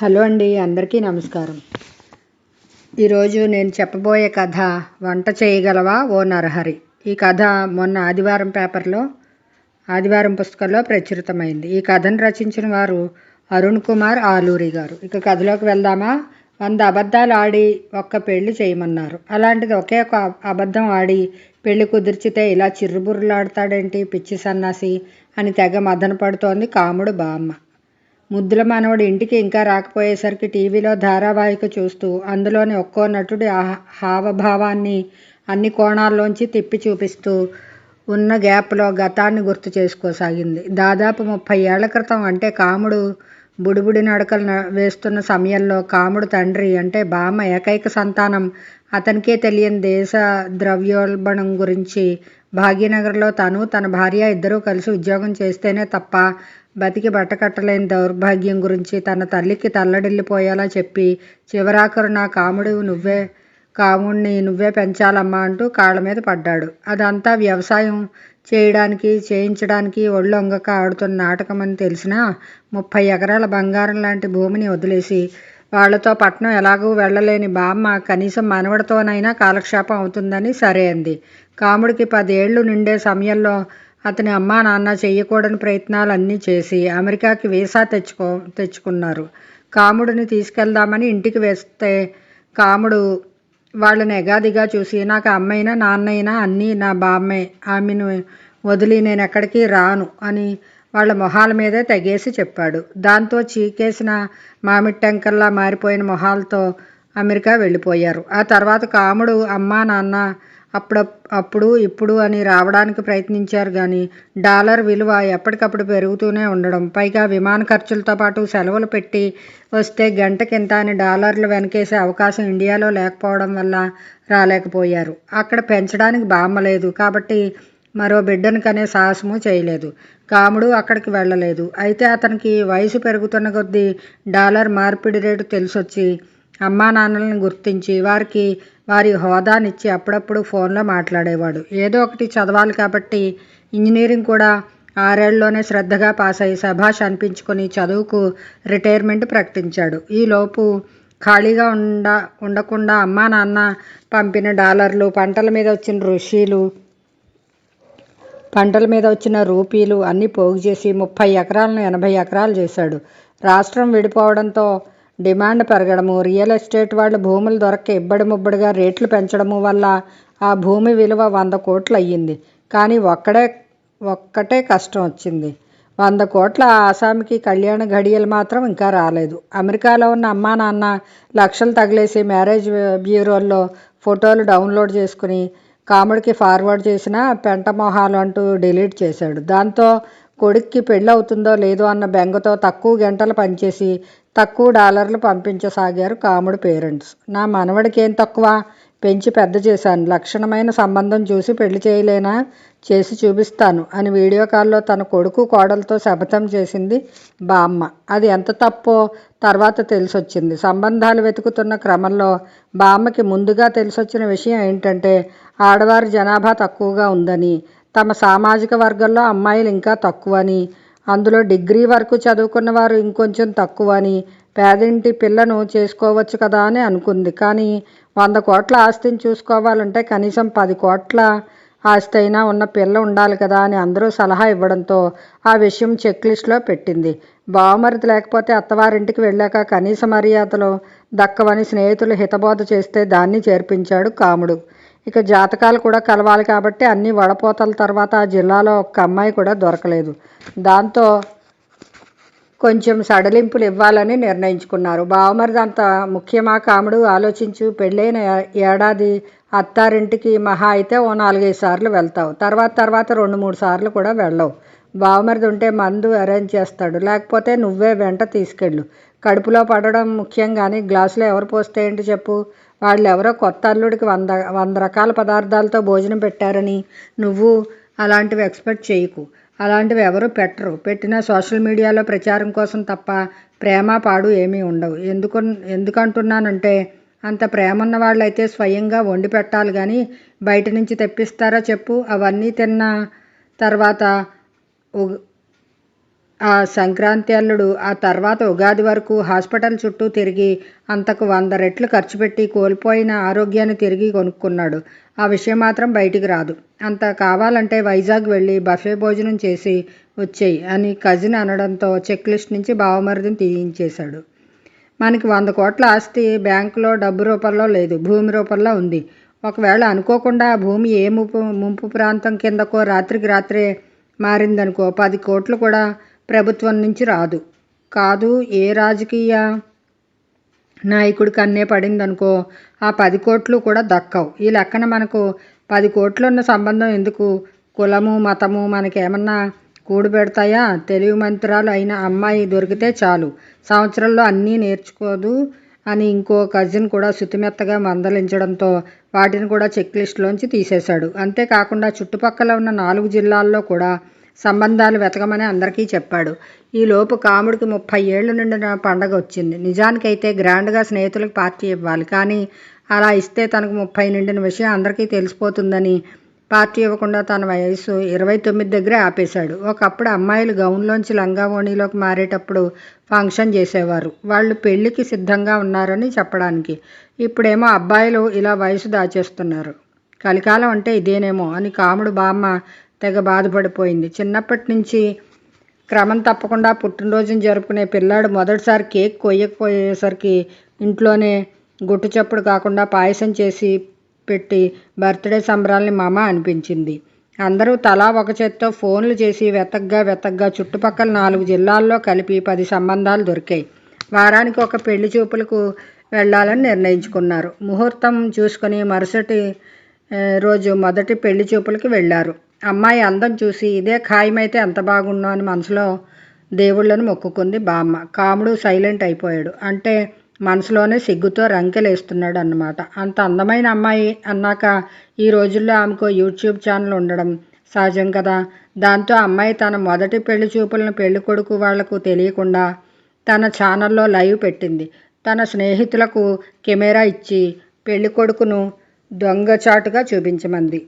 Hello అండి, అందరికీ నమస్కారం. ఈరోజు నేను చెప్పబోయే కథ వంట చేయగలవా ఓ నరహరి. ఈ కథ మొన్న ఆదివారం పుస్తకంలో ప్రచురితమైంది. ఈ కథను రచించిన వారు అరుణ్ కుమార్ ఆలూరి గారు. ఇక కథలోకి వెళ్దామా? 100 అబద్ధాలు ఆడి ఒక్క పెళ్లి చేయమన్నారు. అలాంటిది ఒకే ఒక అబద్ధం ఆడి పెళ్లి కుదిర్చితే ఇలా చిర్రుబుర్రులాడతాడేంటి పిచ్చి సన్నాసి అని తెగ మదన పడుతోంది కాముడు బామ్మ. ముద్దుల మనవడు ఇంటికి ఇంకా రాకపోయేసరికి టీవీలో ధారావాహిక చూస్తూ అందులోని ఒక్కో నటుడి హావభావాన్ని అన్ని కోణాల్లోంచి తిప్పి చూపిస్తూ ఉన్న గ్యాప్లో గతాన్ని గుర్తు చేసుకోసాగింది. దాదాపు 30 ఏళ్ల క్రితం, అంటే కాముడు బుడిబుడి నడకలు వేస్తున్న సమయంలో కాముడు తండ్రి అంటే బామ్మ ఏకైక సంతానం అతనికే తెలియని దేశ ద్రవ్యోల్బణం గురించి భాగ్యనగర్లో తన భార్య ఇద్దరూ కలిసి ఉద్యోగం చేస్తేనే తప్ప బతికి బట్టకట్టలేని దౌర్భాగ్యం గురించి తన తల్లికి తల్లడిల్లిపోయేలా చెప్పి చివరాఖరు నా కాముడిని నువ్వే పెంచాలమ్మా అంటూ కాళ్ళ మీద పడ్డాడు. అదంతా వ్యవసాయం చేయించడానికి ఒళ్ళొంగక ఆడుతున్న నాటకమని తెలిసినా 30 ఎకరాల బంగారం లాంటి భూమిని వదిలేసి వాళ్లతో పట్నం ఎలాగూ వెళ్లలేని బామ్మ కనీసం మనవడితోనైనా కాలక్షేపం అవుతుందని సరే అంది. కాముడికి 10 ఏళ్లు నిండే సమయంలో అతని అమ్మా నాన్న చెయ్యకూడని ప్రయత్నాలు అన్నీ చేసి అమెరికాకి వీసా తెచ్చుకున్నారు. కాముడిని తీసుకెళ్దామని ఇంటికి వేస్తే కాముడు వాళ్ళని ఎగాదిగా చూసి నాకు అమ్మైనా నాన్నైనా అన్నీ నా బామ్మే, ఆమెను వదిలి నేను ఎక్కడికి రాను అని వాళ్ళ మొహాల మీదే తెగేసి చెప్పాడు. దాంతో చీకేసిన మామిట్టెంకల్లా మారిపోయిన మొహాలతో అమెరికా వెళ్ళిపోయారు. ఆ తర్వాత కాముడు అమ్మా నాన్న అప్పుడు ఇప్పుడు అని రావడానికి ప్రయత్నించారు కానీ డాలర్ విలువ ఎప్పటికప్పుడు పెరుగుతూనే ఉండడం, పైగా విమాన ఖర్చులతో పాటు సెలవులు పెట్టి వస్తే గంటకింత అని డాలర్లు వెనకేసే అవకాశం ఇండియాలో లేకపోవడం వల్ల రాలేకపోయారు. అక్కడ పెంచడానికి బామ్మ లేదు కాబట్టి మరో బిడ్డను కనే సాహసము చేయలేదు. కాముడు అక్కడికి వెళ్ళలేదు. అయితే అతనికి వయసు పెరుగుతున్న కొద్దీ డాలర్ మార్పిడి రేటు తెలిసొచ్చి అమ్మా నాన్నలను గుర్తించి వారి హోదానిచ్చి అప్పుడప్పుడు ఫోన్లో మాట్లాడేవాడు. ఏదో ఒకటి చదవాలి కాబట్టి ఇంజనీరింగ్ కూడా 6 ఏళ్లలోనే శ్రద్ధగా పాస్ అయి శభాష్ అనిపించుకొని చదువుకు రిటైర్మెంట్ ప్రకటించాడు. ఈలోపు ఖాళీగా ఉండకుండా అమ్మా నాన్న పంపిన డాలర్లు, పంటల మీద వచ్చిన రూపీలు అన్నీ పోగు చేసి 30 ఎకరాలను 80 ఎకరాలు చేశాడు. రాష్ట్రం విడిపోవడంతో డిమాండ్ పెరగడము, రియల్ ఎస్టేట్ వాళ్ళు భూములు దొరక్క ఇబ్బడి ముబ్బడిగా రేట్లు పెంచడము వల్ల ఆ భూమి విలువ 100 కోట్లు అయ్యింది. కానీ ఒక్కటే కష్టం వచ్చింది. 100 కోట్ల ఆసామికి కళ్యాణ ఘడియలు మాత్రం ఇంకా రాలేదు. అమెరికాలో ఉన్న అమ్మా నాన్న లక్షలు తగిలేసి మ్యారేజ్ బ్యూరోల్లో ఫోటోలు డౌన్లోడ్ చేసుకుని కాముడికి ఫార్వర్డ్ చేసిన పెంటమొహాలు అంటూ డిలీట్ చేశాడు. దాంతో కొడుక్కి పెళ్ళి అవుతుందో లేదో అన్న బెంగతో తక్కువ గంటలు పనిచేసి తక్కువ డాలర్లు పంపించసాగారు కాముడు పేరెంట్స్. నా మనవడికి ఏం తక్కువ, పెంచి పెద్ద చేశాను, లక్షణమైన సంబంధం చూసి పెళ్లి చేయలేనా, చేసి చూపిస్తాను అని వీడియో కాల్లో తన కొడుకు కోడలతో శపథం చేసింది బామ్మ. అది ఎంత తప్పో తర్వాత తెలిసొచ్చింది. సంబంధాలు వెతుకుతున్న క్రమంలో బామ్మకి ముందుగా తెలిసొచ్చిన విషయం ఏంటంటే ఆడవారి జనాభా తక్కువగా ఉందని, తమ సామాజిక వర్గంలో అమ్మాయిలు ఇంకా తక్కువని, అందులో డిగ్రీ వరకు చదువుకున్న వారు ఇంకొంచెం తక్కువని, పేదింటి పిల్లను చేసుకోవచ్చు కదా అని అనుకుంది. కానీ 100 కోట్ల ఆస్తిని చూసుకోవాలంటే కనీసం 10 కోట్ల ఆస్తి అయినా ఉన్న పిల్ల ఉండాలి కదా అని అందరూ సలహా ఇవ్వడంతో ఆ విషయం చెక్ లిస్ట్లో పెట్టింది. బావమరిది లేకపోతే అత్తవారింటికి వెళ్ళాక కనీస మర్యాదలు దక్కవని స్నేహితులు హితబోధ చేస్తే దాన్ని చేర్పించాడు కాముడు. ఇక జాతకాలు కూడా కలవాలి కాబట్టి అన్ని వడపోతల తర్వాత ఆ జిల్లాలో ఒక్క అమ్మాయి కూడా దొరకలేదు. దాంతో కొంచెం సడలింపులు ఇవ్వాలని నిర్ణయించుకున్నారు. బావమరిది అంత ముఖ్యమా కాముడు ఆలోచించు. పెళ్ళైన ఏడాది అత్తారింటికి మహా అయితే ఓ 4-5 సార్లు వెళ్తావు. తర్వాత 2-3 సార్లు కూడా వెళ్ళవు. బావమరిది ఉంటే మందు అరేంజ్ చేస్తాడు, లేకపోతే నువ్వే వెంట తీసుకెళ్ళు. కడుపులో పడడం ముఖ్యం కానీ గ్లాసులో ఎవరు పోస్తే ఏంటి చెప్పు. వాళ్ళెవరో కొత్త అల్లుడికి 100 రకాల పదార్థాలతో భోజనం పెట్టారని నువ్వు అలాంటివి ఎక్స్పెక్ట్ చేయకు. అలాంటివి ఎవరు పెట్టరు. పెట్టినా సోషల్ మీడియాలో ప్రచారం కోసం తప్ప ప్రేమ పాడు ఏమీ ఉండవు. ఎందుకంటున్నానంటే అంత ప్రేమ ఉన్న వాళ్ళైతే స్వయంగా వండి పెట్టాలి కానీ బయట నుంచి తెప్పిస్తారా చెప్పు. అవన్నీ తిన్న తర్వాత ఆ సంక్రాంతి అల్లుడు ఆ తర్వాత ఉగాది వరకు హాస్పిటల్ చుట్టూ తిరిగి అంతకు 100 రెట్లు ఖర్చు పెట్టి కోల్పోయిన ఆరోగ్యాన్ని తిరిగి కొనుక్కున్నాడు. ఆ విషయం మాత్రం బయటికి రాదు. అంత కావాలంటే వైజాగ్ వెళ్ళి బఫే భోజనం చేసి వచ్చేయి అని కజిన్ అనడంతో చెక్ లిస్ట్ నుంచి బావమరిదిని తీయించేశాడు. మనకి 100 కోట్ల ఆస్తి బ్యాంకులో డబ్బు రూపంలో లేదు, భూమి రూపంలో ఉంది. ఒకవేళ అనుకోకుండా ఆ భూమి ఏ ముంపు ప్రాంతం కిందకో రాత్రికి రాత్రే మారిందనుకో 10 కోట్లు కూడా ప్రభుత్వం నుంచి రాదు. కాదు ఏ రాజకీయ నాయకుడి కన్నే పడిందనుకో ఆ 10 కోట్లు కూడా దక్కవు. ఈ లెక్కన మనకు 10 కోట్లున్న సంబంధం ఎందుకు? కులము మతము మనకేమన్నా కూడబెడతాయా? తెలివి మంత్రాలు అయిన అమ్మాయి దొరికితే చాలు, సంవత్సరంలో అన్నీ నేర్చుకోదు అని ఇంకో కజిన్ కూడా శుతిమెత్తగా మందలించడంతో వాటిని కూడా చెక్ లిస్టులోంచి తీసేశాడు. అంతేకాకుండా చుట్టుపక్కల ఉన్న 4 జిల్లాల్లో కూడా సంబంధాలు వెతకమని అందరికీ చెప్పాడు. ఈలోపు కాముడికి 30 ఏళ్ళు నిండిన పండగ వచ్చింది. నిజానికైతే గ్రాండ్గా స్నేహితులకు పార్టీ ఇవ్వాలి. కానీ అలా ఇస్తే తనకు 30 నిండిన విషయం అందరికీ తెలిసిపోతుందని పార్టీ ఇవ్వకుండా తన వయసు 29 దగ్గరే ఆపేశాడు. ఒకప్పుడు అమ్మాయిలు గౌన్లోంచి లంగా ఓణీలోకి మారేటప్పుడు ఫంక్షన్ చేసేవారు, వాళ్ళు పెళ్లికి సిద్ధంగా ఉన్నారని చెప్పడానికి. ఇప్పుడేమో అబ్బాయిలు ఇలా వయసు దాచేస్తున్నారు. కలికాలం అంటే ఇదేనేమో అని కాముడు బామ్మ తెగ బాధపడిపోయింది. చిన్నప్పటి నుంచి క్రమం తప్పకుండా పుట్టినరోజును జరుపుకునే పిల్లాడు మొదటిసారి కేక్ కొయ్యకపోయేసరికి ఇంట్లోనే గుట్టు చప్పుడు కాకుండా పాయసం చేసి పెట్టి బర్త్డే సంబరాల్ని మామ అనిపించింది. అందరూ తలా ఒక చేత్తో ఫోన్లు చేసి వెతగ్గా చుట్టుపక్కల 4 జిల్లాల్లో కలిపి 10 సంబంధాలు దొరికాయి. వారానికి ఒక పెళ్లి చూపులకు వెళ్ళాలని నిర్ణయించుకున్నారు. ముహూర్తం చూసుకొని మరుసటి రోజు మొదటి పెళ్లి చూపులకి వెళ్ళారు. అమ్మాయి అందం చూసి ఇదే ఖాయమైతే ఎంత బాగుండో అని మనసులో దేవుళ్ళను మొక్కుకుంది బామ్మ. కాముడు సైలెంట్ అయిపోయాడు. అంటే మనసులోనే సిగ్గుతో రంకెలేస్తున్నాడు అన్నమాట. అంత అందమైన అమ్మాయి అన్నాక ఈ రోజుల్లో ఆమెకు యూట్యూబ్ ఛానల్ ఉండడం సహజం కదా. దాంతో అమ్మాయి తన మొదటి పెళ్లి చూపులను పెళ్లి కొడుకు వాళ్లకు తెలియకుండా తన ఛానల్లో లైవ్ పెట్టింది. తన స్నేహితులకు కెమెరా ఇచ్చి పెళ్లి కొడుకును దొంగచాటుగా చూపించమంది.